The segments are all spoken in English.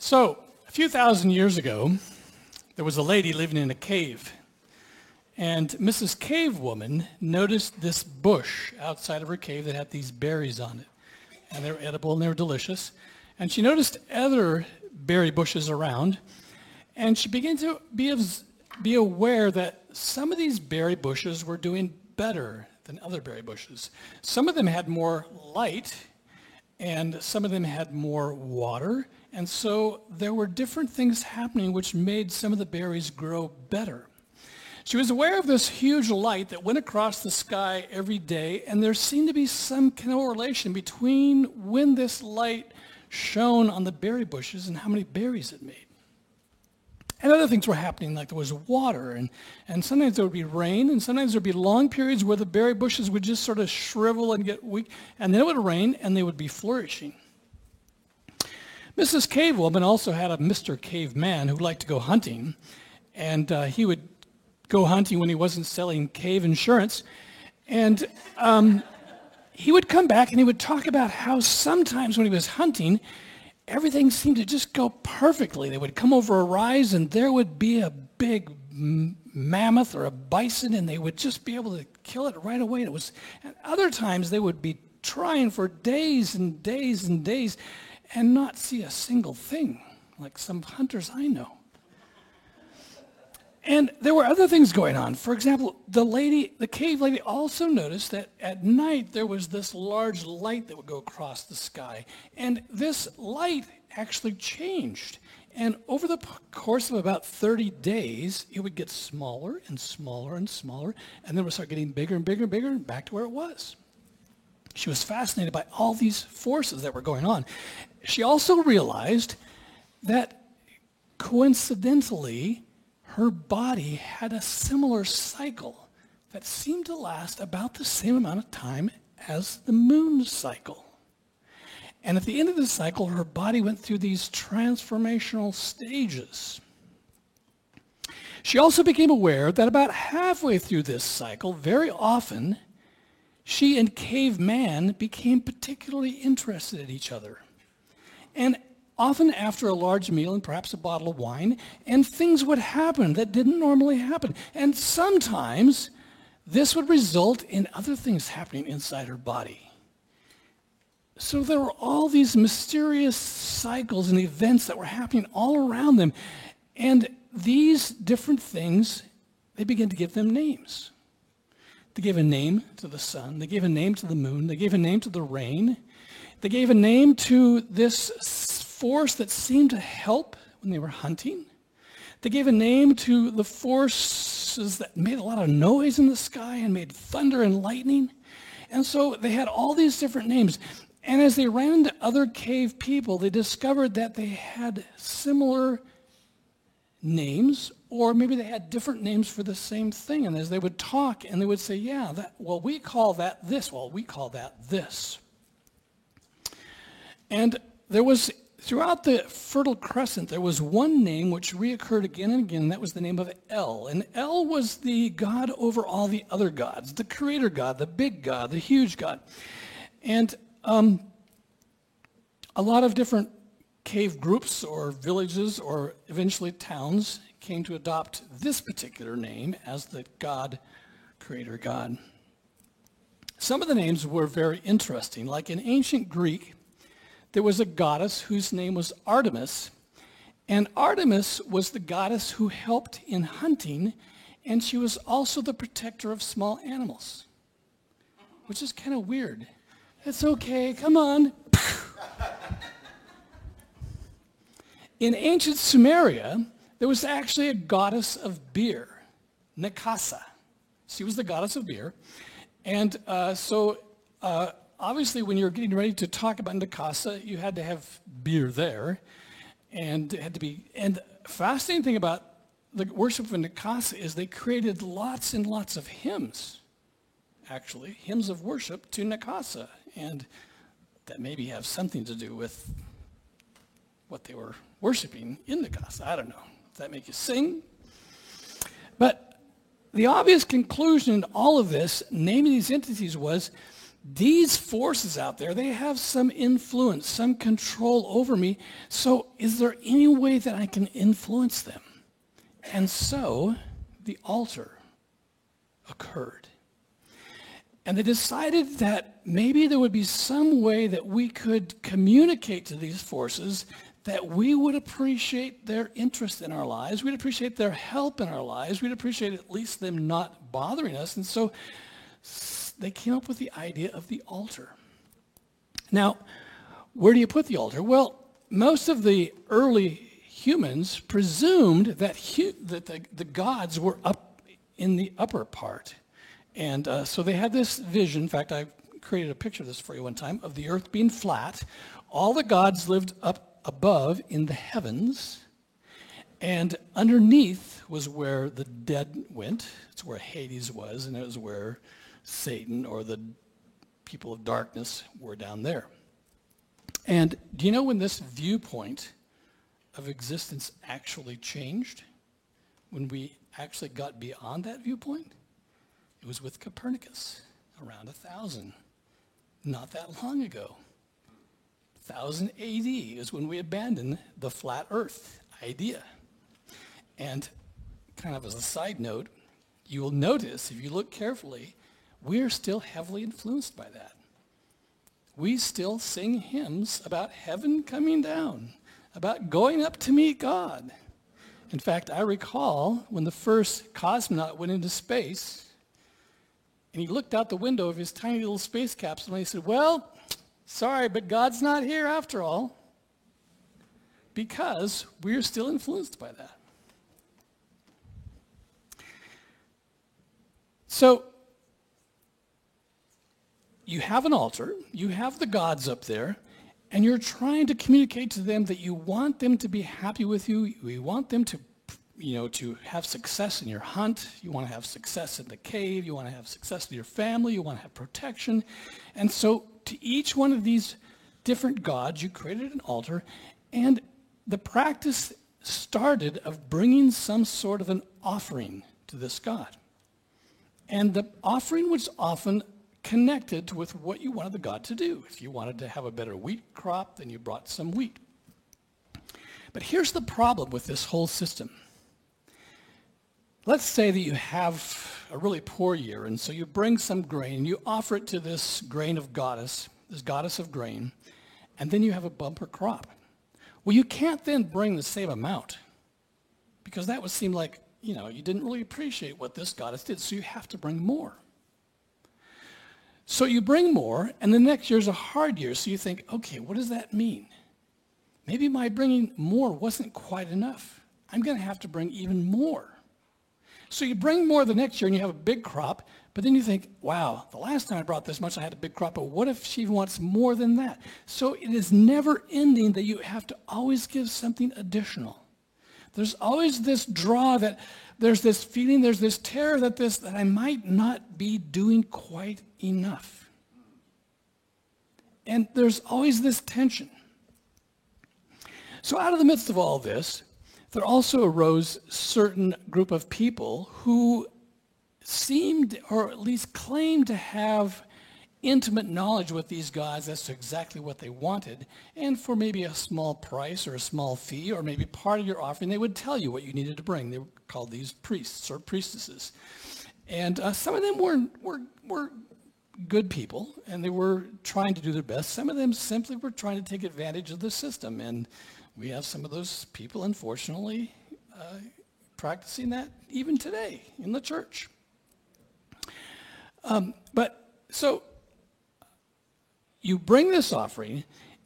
So, a few thousand years ago, there was a lady living in a cave. And Mrs. Cave Woman noticed this bush outside of her cave that had these berries on it. And they were edible and they were delicious. And she noticed other berry bushes around. And she began to be aware that some of these berry bushes were doing better than other berry bushes. Some of them had more light, and some of them had more water. And so there were different things happening which made some of the berries grow better. She was aware of this huge light that went across the sky every day, and there seemed to be some correlation between when this light shone on the berry bushes and how many berries it made. And other things were happening, like there was water, and sometimes there would be rain, and sometimes there would be long periods where the berry bushes would just sort of shrivel and get weak, and then it would rain, and they would be flourishing. Mrs. Cave Woman also had a Mr. Caveman who liked to go hunting, and he would go hunting when he wasn't selling cave insurance, and he would come back and he would talk about how sometimes when he was hunting, everything seemed to just go perfectly. They would come over a rise and there would be a big mammoth or a bison, and they would just be able to kill it right away. And other times they would be trying for days and days and days and not see a single thing, like some hunters I know. And there were other things going on. For example, the cave lady also noticed that at night there was this large light that would go across the sky. And this light actually changed. And over the course of about 30 days, it would get smaller and smaller and smaller, and then it would start getting bigger and bigger and bigger and back to where it was. She was fascinated by all these forces that were going on. She also realized that coincidentally, her body had a similar cycle that seemed to last about the same amount of time as the moon's cycle. And at the end of the cycle, her body went through these transformational stages. She also became aware that about halfway through this cycle, very often, she and Caveman became particularly interested in each other. And often after a large meal and perhaps a bottle of wine, and things would happen that didn't normally happen. And sometimes this would result in other things happening inside her body. So there were all these mysterious cycles and events that were happening all around them. And these different things, they began to give them names. They gave a name to the sun. They gave a name to the moon. They gave a name to the rain. They gave a name to this force that seemed to help when they were hunting. They gave a name to the forces that made a lot of noise in the sky and made thunder and lightning. And so they had all these different names. And as they ran into other cave people, they discovered that they had similar names, or maybe they had different names for the same thing. And as they would talk, and they would say, yeah, we call that this. Well, we call that this. And there was, throughout the Fertile Crescent, there was one name which reoccurred again and again, and that was the name of El. And El was the god over all the other gods, the creator god, the big god, the huge god. And a lot of different cave groups or villages or eventually towns came to adopt this particular name as the god, creator god. Some of the names were very interesting. Like in ancient Greek, there was a goddess whose name was Artemis, and Artemis was the goddess who helped in hunting, and she was also the protector of small animals, which is kind of weird. It's okay, come on. In ancient Sumeria, there was actually a goddess of beer, Nikasa. She was the goddess of beer, and obviously, when you're getting ready to talk about Nikasa, you had to have beer there, and it had to be. And the fascinating thing about the worship of Nikasa is they created lots and lots of hymns, actually, hymns of worship to Nikasa, and that maybe have something to do with what they were worshiping in Nikasa. I don't know. Does that make you sing? But the obvious conclusion in all of this, naming these entities, was these forces out there, they have some influence, some control over me. So is there any way that I can influence them? And so the altar occurred. And they decided that maybe there would be some way that we could communicate to these forces that we would appreciate their interest in our lives, we'd appreciate their help in our lives, we'd appreciate at least them not bothering us. And so they came up with the idea of the altar. Now, where do you put the altar? Well, most of the early humans presumed that the gods were up in the upper part. And so they had this vision. In fact, I created a picture of this for you one time, of the earth being flat. All the gods lived up above in the heavens. And underneath was where the dead went. It's where Hades was, and it was where Satan or the people of darkness were down there. And do you know when this viewpoint of existence actually changed? When we actually got beyond that viewpoint? It was with Copernicus, around 1000, not that long ago. 1000 AD is when we abandoned the flat earth idea. And kind of as a side note, you will notice, if you look carefully, we are still heavily influenced by that. We still sing hymns about heaven coming down, about going up to meet God. In fact, I recall when the first cosmonaut went into space, and he looked out the window of his tiny little space capsule and he said, well, sorry, but God's not here after all, because we're still influenced by that. So you have an altar, you have the gods up there, and you're trying to communicate to them that you want them to be happy with you, you want them to have success in your hunt, you want to have success in the cave, you want to have success with your family, you want to have protection. And so to each one of these different gods, you created an altar, and the practice started of bringing some sort of an offering to this god. And the offering was often connected with what you wanted the god to do. If you wanted to have a better wheat crop, then you brought some wheat. But here's the problem with this whole system. Let's say that you have a really poor year, and so you bring some grain, and you offer it to this grain of goddess, this goddess of grain, and then you have a bumper crop. Well, you can't then bring the same amount, because that would seem like, you didn't really appreciate what this goddess did, so you have to bring more. So you bring more, and the next year's a hard year, so you think, okay, what does that mean? Maybe my bringing more wasn't quite enough. I'm going to have to bring even more. So you bring more the next year and you have a big crop, but then you think, wow, the last time I brought this much, I had a big crop, but what if she wants more than that? So it is never ending that you have to always give something additional. There's always this draw that there's this feeling, there's this terror that I might not be doing quite enough. And there's always this tension. So out of the midst of all this, there also arose a certain group of people who seemed, or at least claimed, to have intimate knowledge with these gods as to exactly what they wanted. And for maybe a small price or a small fee, or maybe part of your offering, they would tell you what you needed to bring. They were called these priests or priestesses. And some of them were good people, and they were trying to do their best. Some of them simply were trying to take advantage of the system. And we have some of those people, unfortunately, practicing that even today in the church. So you bring this offering,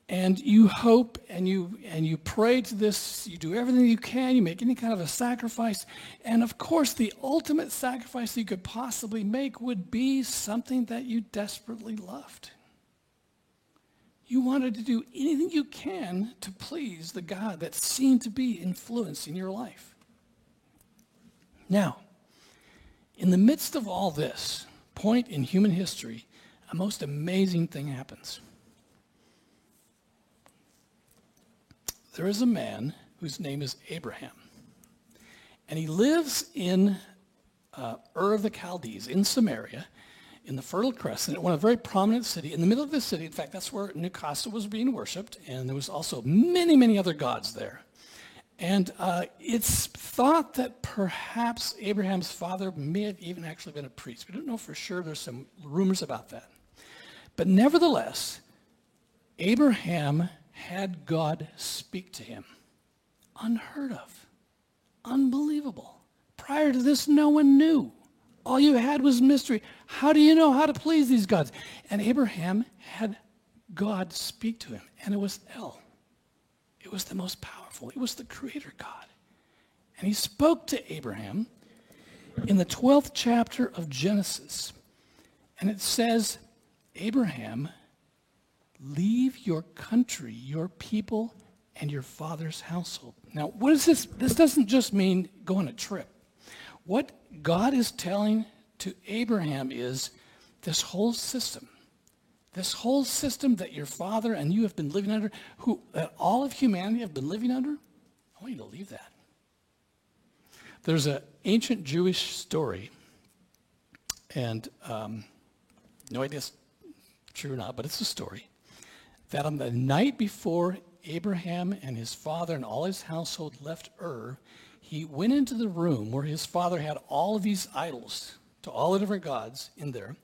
and you hope, and you pray to this. You do everything you can. You make any kind of a sacrifice, and of course, the ultimate sacrifice that you could possibly make would be something that you desperately loved. You wanted to do anything you can to please the God that seemed to be influencing your life. Now, in the midst of all this point in human history, a most amazing thing happens. There is a man whose name is Abraham, and he lives in Ur of the Chaldees, in Samaria, in the Fertile Crescent, one of a very prominent city. In the middle of the city, in fact, that's where Nukasa was being worshipped, and there was also many, many other gods there. And it's thought that perhaps Abraham's father may have even actually been a priest. We don't know for sure. There's some rumors about that. But nevertheless, Abraham had God speak to him. Unheard of. Unbelievable. Prior to this, no one knew. All you had was mystery. How do you know how to please these gods? And Abraham had God speak to him, and it was El. It was the most powerful. It was the creator God. And he spoke to Abraham in the 12th chapter of Genesis. And it says, Abraham, leave your country, your people, and your father's household. Now, what is this? This doesn't just mean go on a trip. What God is telling to Abraham is this whole system that your father and you have been living under, that all of humanity have been living under, I want you to leave that. There's an ancient Jewish story, and no idea if it's true or not, but it's a story, that on the night before Abraham and his father and all his household left Ur, he went into the room where his father had all of these idols to all the different gods in there,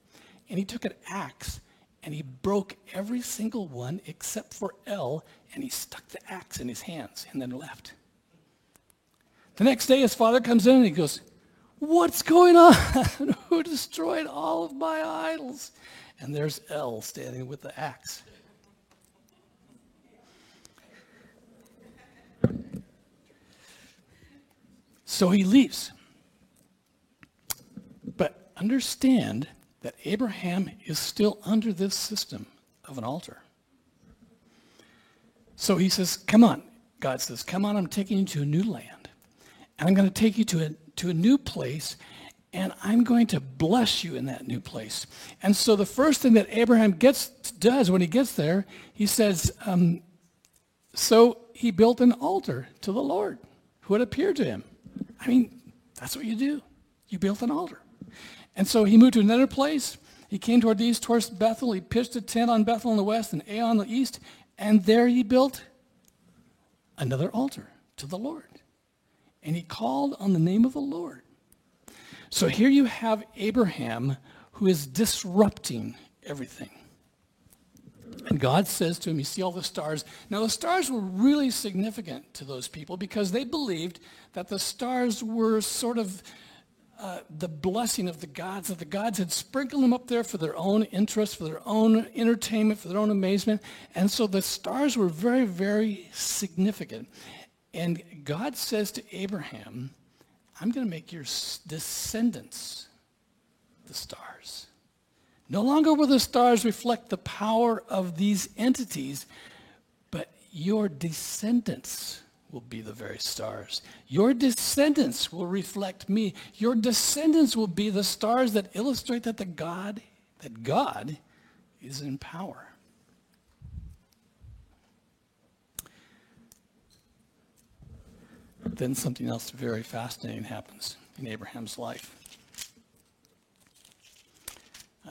and he took an axe and he broke every single one except for El, and he stuck the axe in his hands and then left. The next day his father comes in and he goes, what's going on? Who destroyed all of my idols? And there's El standing with the axe. So he leaves. But understand that Abraham is still under this system of an altar. So he says, come on. God says, come on, I'm taking you to a new land. And I'm going to take you to a new place, and I'm going to bless you in that new place. And so the first thing that Abraham does when he gets there, he says, so he built an altar to the Lord who had appeared to him. I mean, that's what you do. You built an altar. And so he moved to another place. He came toward the east, towards Bethel. He pitched a tent on Bethel in the west and Ai on the east. And there he built another altar to the Lord. And he called on the name of the Lord. So here you have Abraham who is disrupting everything. And God says to him, you see all the stars. Now the stars were really significant to those people because they believed that the stars were sort of the blessing of the gods, that the gods had sprinkled them up there for their own interest, for their own entertainment, for their own amazement. And so the stars were very, very significant. And God says to Abraham, I'm going to make your descendants the stars. No longer will the stars reflect the power of these entities, but your descendants will be the very stars. Your descendants will reflect me. Your descendants will be the stars that illustrate that God is in power. Then something else very fascinating happens in Abraham's life.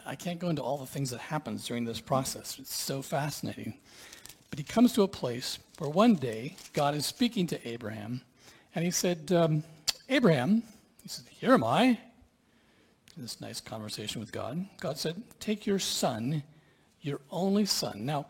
I can't go into all the things that happens during this process. It's so fascinating. But he comes to a place where one day God is speaking to Abraham, and he said, Abraham, he said, here am I. This nice conversation with God. God said, take your son, your only son. Now,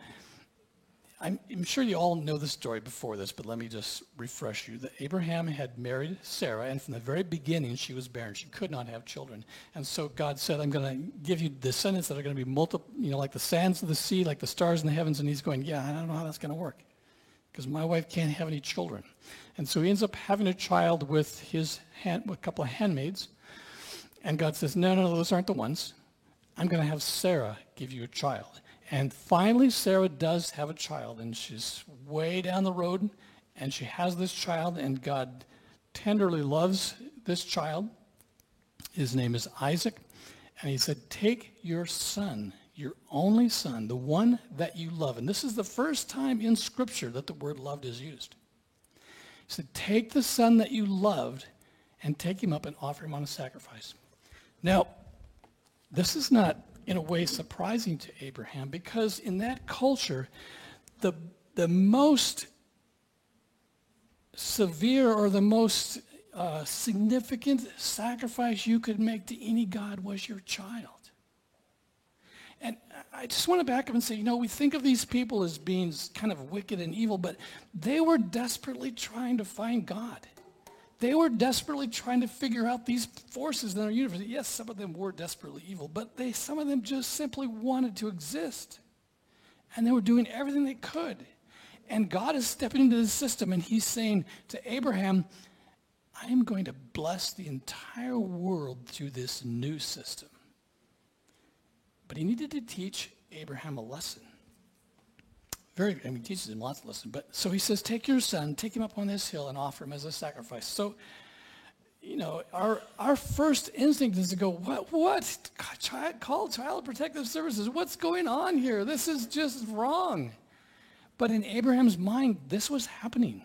I'm sure you all know the story before this, but let me just refresh you. That Abraham had married Sarah, and from the very beginning, she was barren. She could not have children. And so God said, I'm going to give you descendants that are going to be like the sands of the sea, like the stars in the heavens. And he's going, yeah, I don't know how that's going to work because my wife can't have any children. And so he ends up having a child with with a couple of handmaids. And God says, no, those aren't the ones. I'm going to have Sarah give you a child. And finally, Sarah does have a child, and she's way down the road, and she has this child, and God tenderly loves this child. His name is Isaac, and he said, take your son, your only son, the one that you love. And this is the first time in Scripture that the word loved is used. He said, take the son that you loved and take him up and offer him on a sacrifice. Now, this is not in a way surprising to Abraham, because in that culture, the most severe or the most significant sacrifice you could make to any god was your child. And I just want to back up and say, we think of these people as being kind of wicked and evil, but they were desperately trying to find God. They were desperately trying to figure out these forces in our universe. Yes, some of them were desperately evil, but some of them just simply wanted to exist. And they were doing everything they could. And God is stepping into the system, and he's saying to Abraham, I am going to bless the entire world through this new system. But he needed to teach Abraham a lesson. He teaches him lots of lessons. But so he says, take your son, take him up on this hill and offer him as a sacrifice. So, our first instinct is to go, what? Call Child Protective Services. What's going on here? This is just wrong. But in Abraham's mind, this was happening.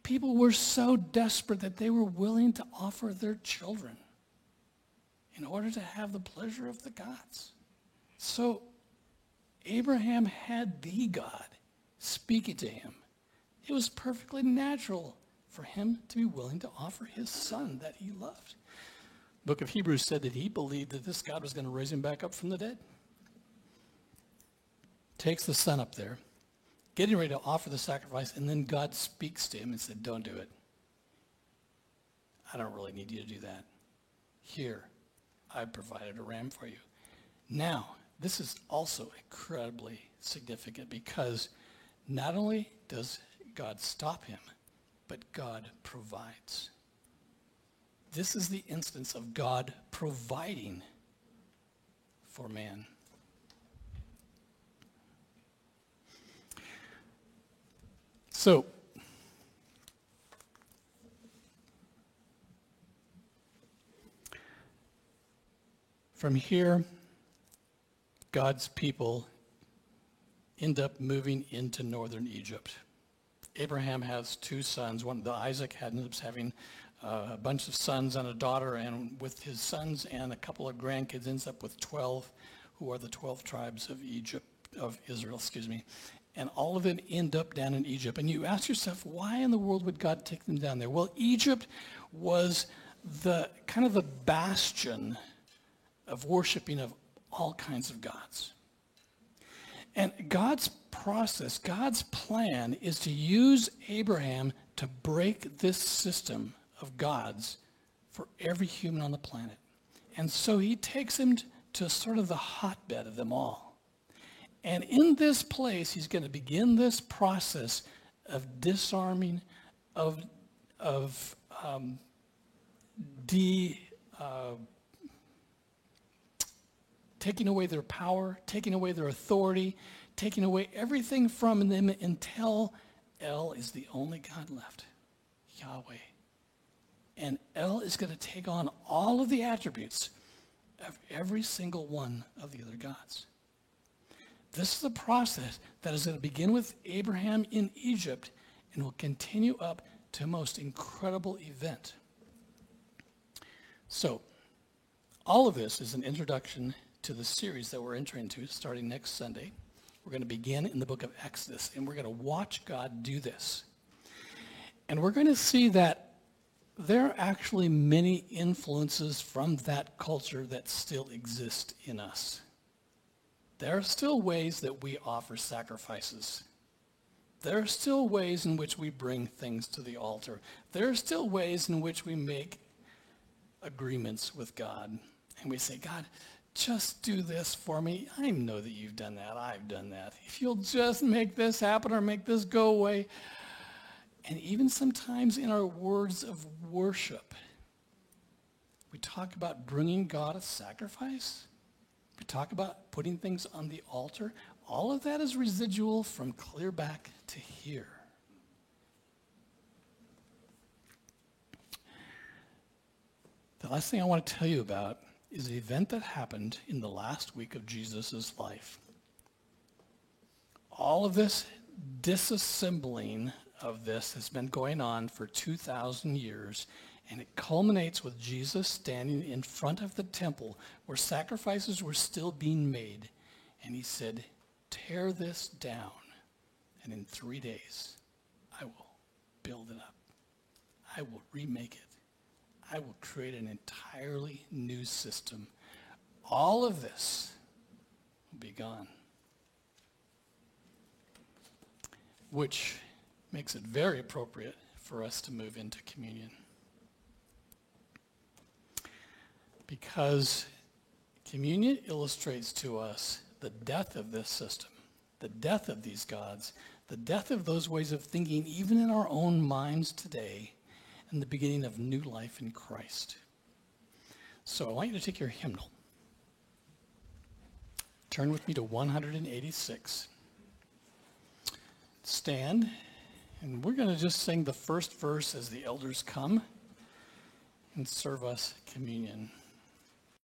People were so desperate that they were willing to offer their children in order to have the pleasure of the gods. So Abraham had the God speaking to him. It was perfectly natural for him to be willing to offer his son that he loved. The book of Hebrews said that he believed that this God was going to raise him back up from the dead. Takes the son up there, getting ready to offer the sacrifice, and then God speaks to him and said, don't do it. I don't really need you to do that. Here, I've provided a ram for you. Now, this is also incredibly significant because not only does God stop him, but God provides. This is the instance of God providing for man. So, from here, God's people end up moving into northern Egypt. Abraham has two sons. Isaac ends up having a bunch of sons and a daughter, and with his sons and a couple of grandkids, ends up with 12, who are the 12 tribes of Israel. And all of them end up down in Egypt. And you ask yourself, why in the world would God take them down there? Well, Egypt was the kind of the bastion of worshiping of all kinds of gods. And God's process, God's plan is to use Abraham to break this system of gods for every human on the planet. And so he takes him to sort of the hotbed of them all. And in this place, he's going to begin this process of disarming, taking away their power, taking away their authority, taking away everything from them until El is the only God left, Yahweh. And El is going to take on all of the attributes of every single one of the other gods. This is a process that is going to begin with Abraham in Egypt and will continue up to a most incredible event. So, all of this is an introduction to the series that we're entering into starting next Sunday. We're going to begin in the book of Exodus, and we're going to watch God do this. And we're going to see that there are actually many influences from that culture that still exist in us. There are still ways that we offer sacrifices. There are still ways in which we bring things to the altar. There are still ways in which we make agreements with God. And we say, God, just do this for me. I know that you've done that. I've done that. If you'll just make this happen or make this go away. And even sometimes in our words of worship, we talk about bringing God a sacrifice. We talk about putting things on the altar. All of that is residual from clear back to here. The last thing I want to tell you about is an event that happened in the last week of Jesus' life. All of this disassembling of this has been going on for 2,000 years, And it culminates with Jesus standing in front of the temple where sacrifices were still being made. And he said, tear this down, and in 3 days I will build it up. I will remake it. I will create an entirely new system. All of this will be gone. Which makes it very appropriate for us to move into communion. Because communion illustrates to us the death of this system, the death of these gods, the death of those ways of thinking, even in our own minds today, and the beginning of new life in Christ. So I want you to take your hymnal. Turn with me to 186. Stand, and we're going to just sing the first verse as the elders come and serve us communion.